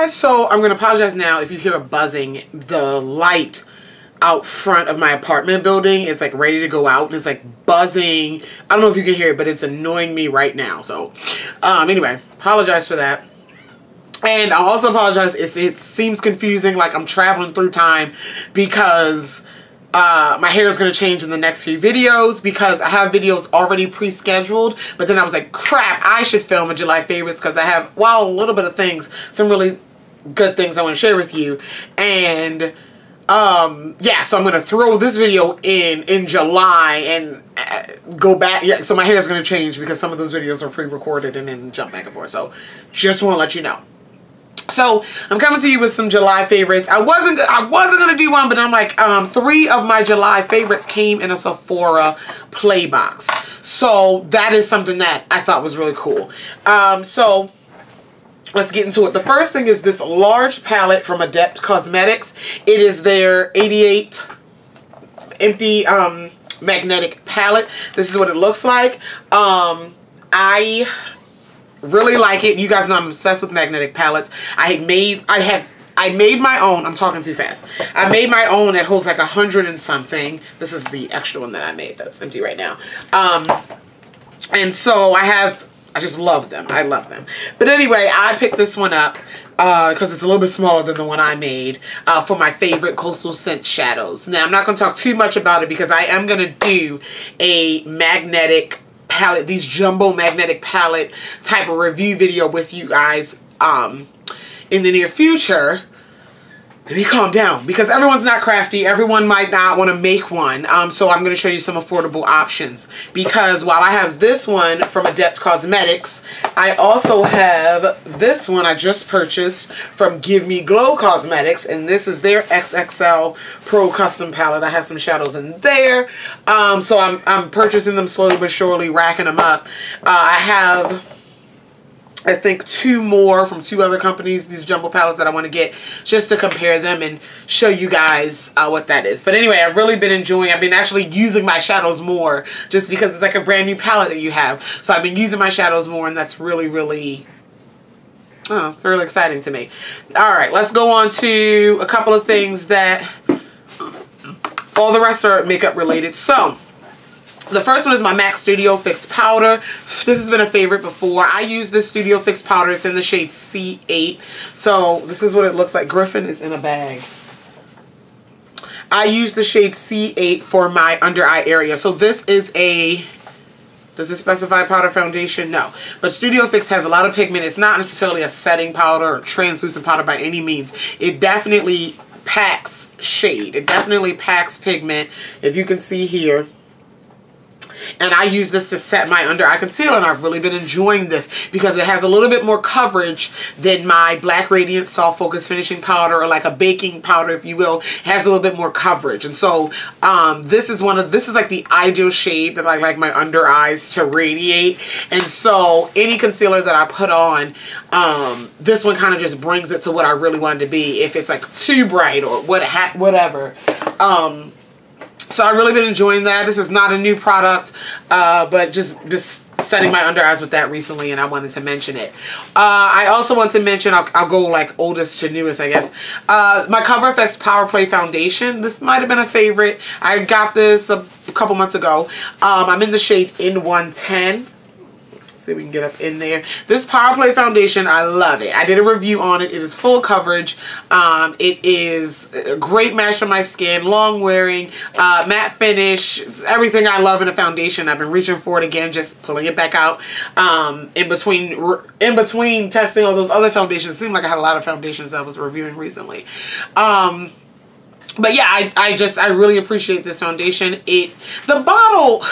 guys. So I'm going to apologize now if you hear a buzzing. The light out front of my apartment building is like ready to go out, and it's like buzzing. I don't know if you can hear it, but it's annoying me right now. So anyway, apologize for that. And I'll also apologize if it seems confusing, like I'm traveling through time, because my hair is going to change in the next few videos, because I have videos already pre-scheduled. But then I was like, crap, I should film a July favorites, because I have, well, a little bit of things, some really good things I want to share with you. And yeah, so I'm going to throw this video in July and go back. Yeah, so my hair is going to change because some of those videos are pre-recorded and then jump back and forth. So just want to let you know. So I'm coming to you with some July favorites. I wasn't gonna do one, but I'm like, 3 of my July favorites came in a Sephora play box. So that is something that I thought was really cool. So let's get into it. The first thing is this large palette from Adept Cosmetics. It is their 88 empty magnetic palette. This is what it looks like. I really like it. You guys know I'm obsessed with magnetic palettes. I made my own. I'm talking too fast. I made my own that holds like 100 and something. This is the extra one that I made that's empty right now. And so I just love them. I love them. But anyway, I picked this one up because it's a little bit smaller than the one I made for my favorite Coastal Scents shadows. Now, I'm not going to talk too much about it because I am going to do a magnetic palette, these jumbo magnetic palette type of review video with you guys in the near future. Let me calm down, because everyone's not crafty. Everyone might not want to make one. So I'm going to show you some affordable options, because while I have this one from Adept Cosmetics, I also have this one I just purchased from Give Me Glow Cosmetics, and this is their XXL Pro Custom Palette. I have some shadows in there. So I'm purchasing them slowly but surely, racking them up. I have, I think, 2 more from 2 other companies, these jumbo palettes that I want to get just to compare them and show you guys what that is. But anyway, I've really been enjoying, I've been actually using my shadows more just because it's like a brand new palette that you have. So I've been using my shadows more, and that's really, really, it's really exciting to me. Alright, let's go on to a couple of things that, all the rest are makeup related. So the first one is my MAC Studio Fix Powder. This has been a favorite before. I use this Studio Fix Powder. It's in the shade C8. So this is what it looks like. Griffin is in a bag. I use the shade C8 for my under eye area. So this is a, does it specify powder foundation? No. But Studio Fix has a lot of pigment. It's not necessarily a setting powder or translucent powder by any means. It definitely packs shade. It definitely packs pigment. If you can see here. And I use this to set my under eye concealer, and I've really been enjoying this because it has a little bit more coverage than my Black Radiant Soft Focus Finishing Powder, or like a baking powder, if you will. It has a little bit more coverage. And so this is like the ideal shade that I like my under eyes to radiate. And so any concealer that I put on, this one kind of just brings it to what I really want it to be. If it's like too bright or whatever. So I've really been enjoying that. This is not a new product, but just setting my under eyes with that recently, and I wanted to mention it. I also want to mention, I'll go like oldest to newest, I guess. My Cover FX Power Play Foundation. This might have been a favorite. I got this a couple months ago. I'm in the shade N110. See if we can get up in there. This Power Play Foundation, I love it. I did a review on it. It is full coverage. It is a great match for my skin. Long wearing, matte finish. It's everything I love in a foundation. I've been reaching for it again, just pulling it back out. In between testing all those other foundations, it seemed like I had a lot of foundations I was reviewing recently. But yeah, I really appreciate this foundation. The bottle,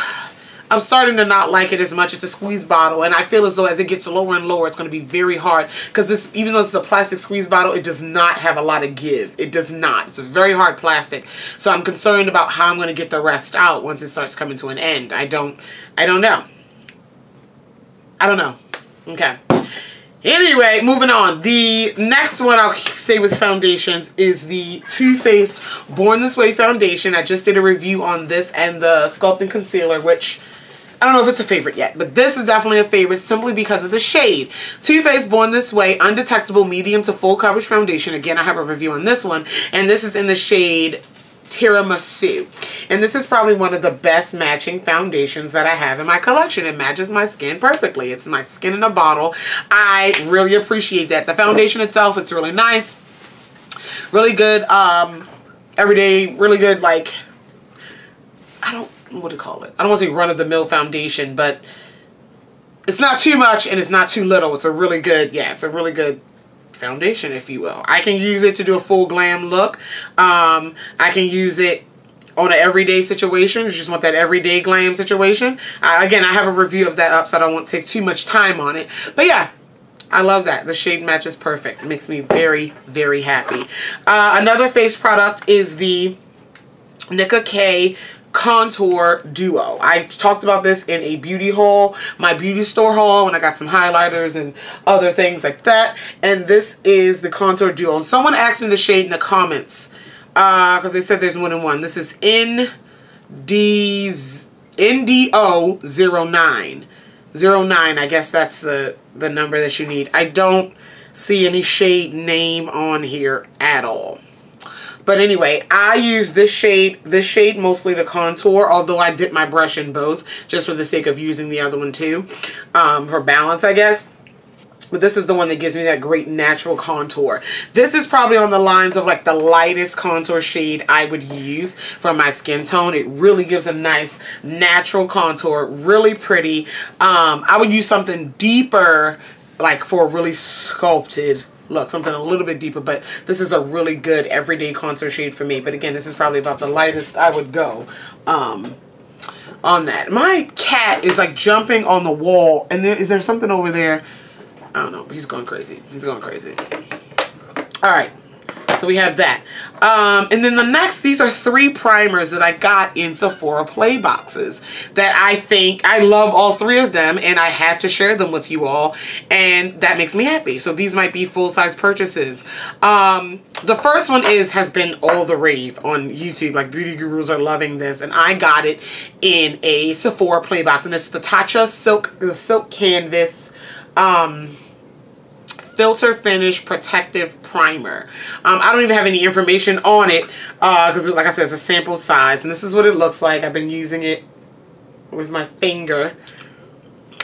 I'm starting to not like it as much. It's a squeeze bottle, and I feel as though as it gets lower and lower, it's going to be very hard, because this, even though it's a plastic squeeze bottle, it does not have a lot of give. It does not. It's a very hard plastic. So I'm concerned about how I'm going to get the rest out once it starts coming to an end. I don't know. Okay. Anyway, moving on. The next one, I'll stay with foundations, is the Too Faced Born This Way foundation. I just did a review on this and the Sculpting Concealer, which I don't know if it's a favorite yet, but this is definitely a favorite simply because of the shade. Too Faced Born This Way Undetectable Medium to Full Coverage Foundation. Again, I have a review on this one, and this is in the shade Tiramisu. And this is probably one of the best matching foundations that I have in my collection. It matches my skin perfectly. It's my skin in a bottle. I really appreciate that. The foundation itself, it's really nice. Really good, everyday, really good, like, I don't, what to call it? I don't want to say run-of-the-mill foundation, but it's not too much and it's not too little. It's a really good, yeah, it's a really good foundation, if you will. I can use it to do a full glam look. I can use it on an everyday situation. You just want that everyday glam situation. Again, I have a review of that up, so I don't want to take too much time on it. But yeah, I love that. The shade matches perfect. It makes me very, very happy. Another face product is the Nicka K Contour Duo. I talked about this in a beauty haul, my beauty store haul, when I got some highlighters and other things like that. And this is the Contour Duo. And someone asked me the shade in the comments because they said there's one in one. This is NDO09. 09, I guess that's the number that you need. I don't see any shade name on here at all. But anyway, I use this shade mostly to contour, although I dip my brush in both, just for the sake of using the other one too, for balance, I guess. But this is the one that gives me that great natural contour. This is probably on the lines of like the lightest contour shade I would use for my skin tone. It really gives a nice natural contour, really pretty. I would use something deeper, like for a really sculpted look, something a little bit deeper, but this is a really good everyday contour shade for me. But again, this is probably about the lightest I would go on that. My cat is like jumping on the wall, and is there something over there? I don't know, but he's going crazy. He's going crazy. All right, so we have that. And then the next, these are 3 primers that I got in Sephora Play boxes that I think, I love all 3 of them, and I had to share them with you all, and that makes me happy. So these might be full-size purchases. The first one has been all the rave on YouTube. Like, beauty gurus are loving this, and I got it in a Sephora Play box, and it's the Tatcha Silk Canvas Filter Finish Protective Primer. I don't even have any information on it because, like I said, it's a sample size, and this is what it looks like. I've been using it with my finger.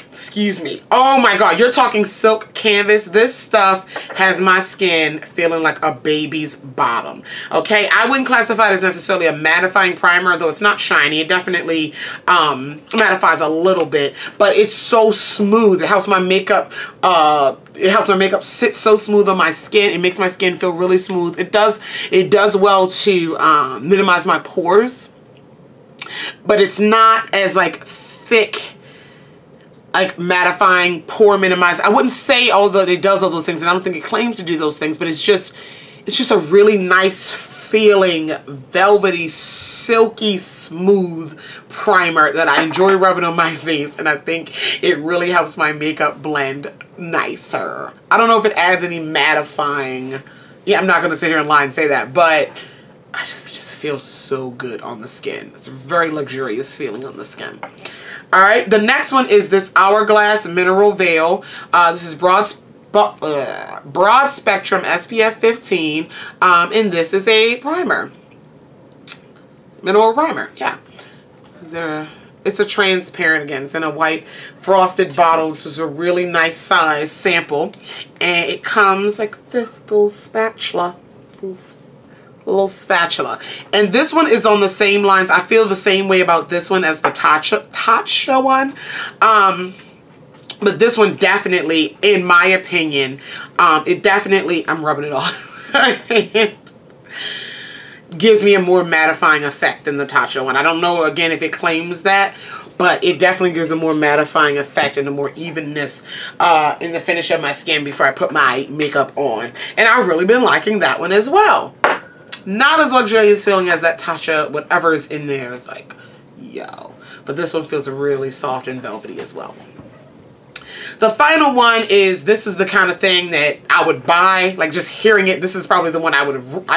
Excuse me. Oh my god, you're talking silk canvas. This stuff has my skin feeling like a baby's bottom. Okay, I wouldn't classify it as necessarily a mattifying primer, though it's not shiny. It definitely mattifies a little bit, but it's so smooth. It helps my makeup sit so smooth on my skin. It makes my skin feel really smooth. It does well to minimize my pores, but it's not as like thick, like mattifying, pore minimize. I wouldn't say, although it does all those things, and I don't think it claims to do those things, but it's just a really nice feeling, velvety, silky, smooth primer that I enjoy rubbing on my face, and I think it really helps my makeup blend nicer. I don't know if it adds any mattifying. Yeah, I'm not going to sit here and lie and say that, but it just feels so good on the skin. It's a very luxurious feeling on the skin. Alright, the next one is this Hourglass Mineral Veil. This is broad spectrum SPF 15, and this is a primer. Mineral primer, yeah. It's a transparent, again, it's in a white frosted bottle. This is a really nice size sample, and it comes like this little spatula. Little spatula. And this one is on the same lines. I feel the same way about this one as the Tatcha one. But this one definitely, in my opinion, it definitely, I'm rubbing it on, gives me a more mattifying effect than the Tatcha one. I don't know, again, if it claims that, but it definitely gives a more mattifying effect and a more evenness in the finish of my skin before I put my makeup on. And I've really been liking that one as well. Not as luxurious feeling as that Tatcha, whatever is in there is like, yo. But this one feels really soft and velvety as well. The final one is, this is the kind of thing that I would buy. Like, just hearing it, this is probably the one I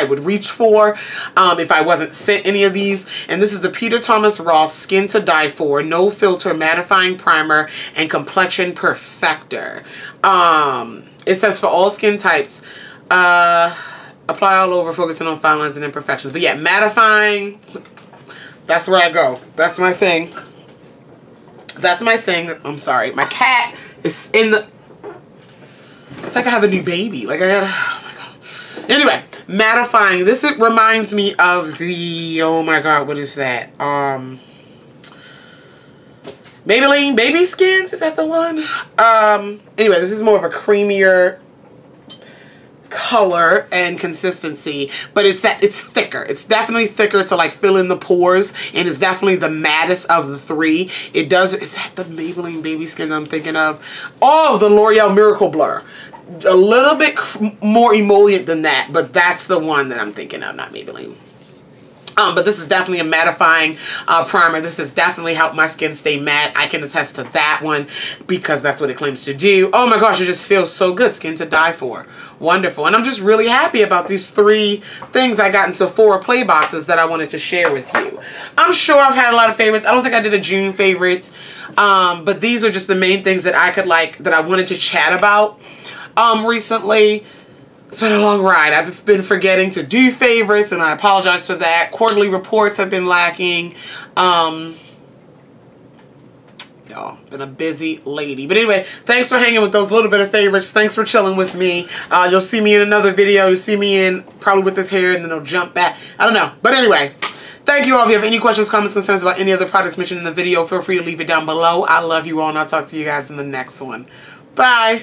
would reach for if I wasn't sent any of these. And this is the Peter Thomas Roth Skin to Die For No Filter Mattifying Primer and Complexion Perfector. It says for all skin types, apply all over, focusing on fine lines and imperfections. But yeah, mattifying, that's where I go. That's my thing. That's my thing. I'm sorry. My cat is in the... It's like I have a new baby. Like I gotta... Oh my god. Anyway, mattifying. This reminds me of the... Oh my god, what is that? Maybelline Baby Skin? Is that the one? Anyway, this is more of a creamier color and consistency, but it's thicker. It's definitely thicker to like fill in the pores, and it's definitely the mattest of the three. It does. Is that the Maybelline Baby Skin I'm thinking of? Oh, the L'Oreal Miracle Blur. A little bit more emollient than that, but that's the one that I'm thinking of, not Maybelline. But this is definitely a mattifying primer. This has definitely helped my skin stay matte. I can attest to that one because that's what it claims to do. Oh my gosh, it just feels so good. Skin to die for. Wonderful. And I'm just really happy about these 3 things I got in Sephora play boxes that I wanted to share with you. I'm sure I've had a lot of favorites. I don't think I did a June favorites. But these are just the main things that I could that I wanted to chat about recently. It's been a long ride. I've been forgetting to do favorites, and I apologize for that. Quarterly reports have been lacking. Y'all, been a busy lady. But anyway, thanks for hanging with those little bit of favorites. Thanks for chilling with me. You'll see me in another video. You'll see me in probably with this hair, and then it'll jump back. I don't know. But anyway, thank you all. If you have any questions, comments, concerns about any other products mentioned in the video, feel free to leave it down below. I love you all, and I'll talk to you guys in the next one. Bye.